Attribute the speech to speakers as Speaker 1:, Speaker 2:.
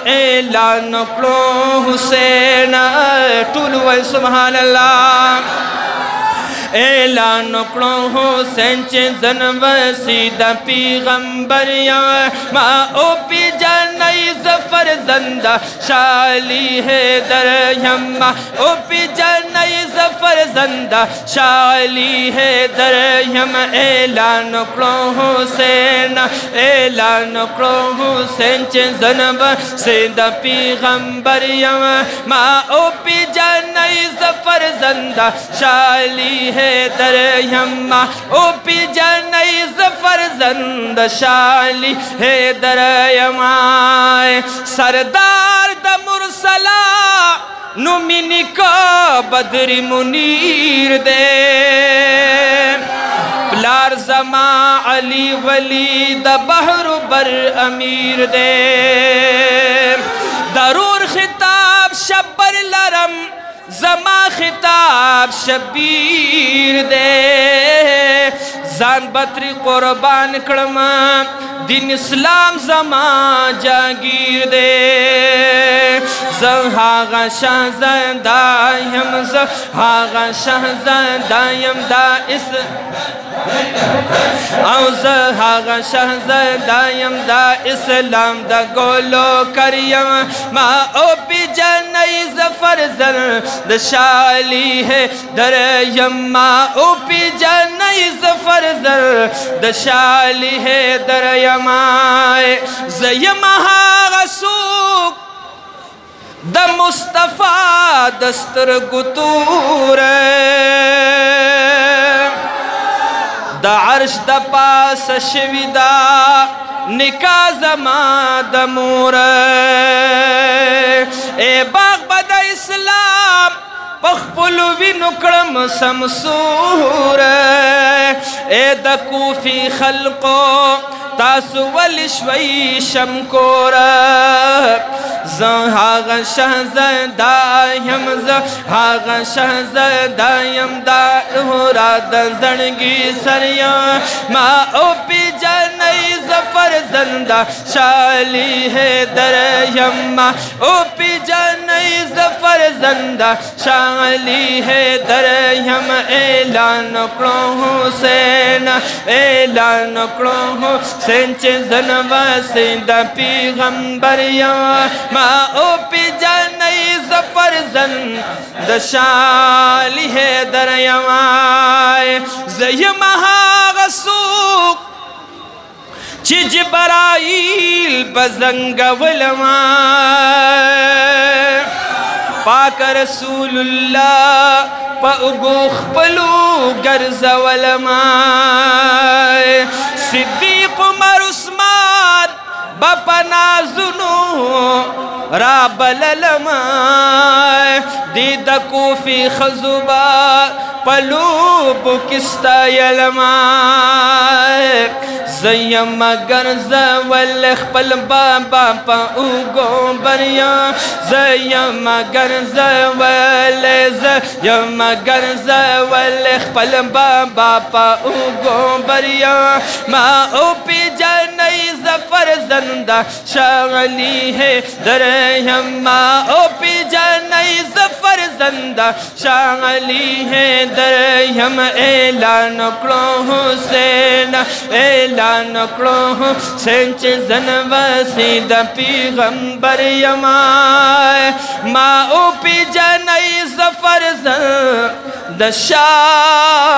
Speaker 1: ऐलान करो हुसैन टूल व सुभान अल्लाह ऐलान करो हुसैन चे जन वसीदा पैगंबर या मा ओ पी जनई जफर जंदा शाली है दर यम्मा ओ पी जनई जफर जंदा शाली है दर यम ऐलान करो हुसैन ऐलान करो हुसैन चे जन वसीदा पैगंबर या मा ओ पी जनई जफर जंदा शाली है दर यम्मा ओ पी जनई जफर जंद शाली है दर यम्मा सरदार द मुरसला नुमिनी का बदरी मुनीर दे प्लार जमा अली वली द बहर बर अमीर दे दरूर खिताब शब्बर लरम जमा खिताब शबीर दे जान बत्री कुर्बान कड़मा दिन इस्लाम जमा जागीर दे जहागा शहज़ादायम जहागा शहज़ादायम दा इस हागा शहज़ादायम दा इस्लाम दा गोलो करियम मा ओ पी जनई जफर जन द शाली है दर यम्मा ओ पी जनई जफर जन द शाली है दर यम्मा ज़यमा गसूक द मुस्तफ़ा दस्तर गुतूर द अर्श द पास शविदा निका जमा द मूर ए बाग बद इस्लाम पखपुलु विनुक्रम समसूर ए द कूफी खल्को तासु वलिश्वई शमकोर ज़हागा शहज़ादायम ज़हागा शहज़ादायम दाहुरा द ज़णगी सरिया मा ओ पी जनई जफर जंदा शाली है दर यम्मा ओ पी जनई जफर जंदा शाली है दर यम ऐलान करो हुसैन ऐलान करो हुसैन चे जन वसीदा पैगंबर या मा ओ पी जनई जफर जंद शाली है दर यमा ज़यमा गसूक ची जिब्राईल बज़ंगवलमा पाक रसूलुल्लाह पउगुख पलू गर्ज़वलमा सिद्दीक़ उमर उस्मान बपना जुनू राबललमा दीद कूफी खजुबा पलूब किस्ता यलमा ज़यम गर्ज़ वल्लख पल बाबा पाऊगो बरिया ज़यम गर्ज़ वल्ले ज़यम गर्ज़ वल्लख पल बाबा पाऊगो बरिया मा ओ पी जनई जफर जंदा शाली है दर यम्मा ओ पी जनई जफर जंदा शाली है दर यम ऐलान करो हुसैन ऐलान करो हुसैन चे जन वसीदा पैगंबर यमा मा ओ पी जनई जफर जंदा शाली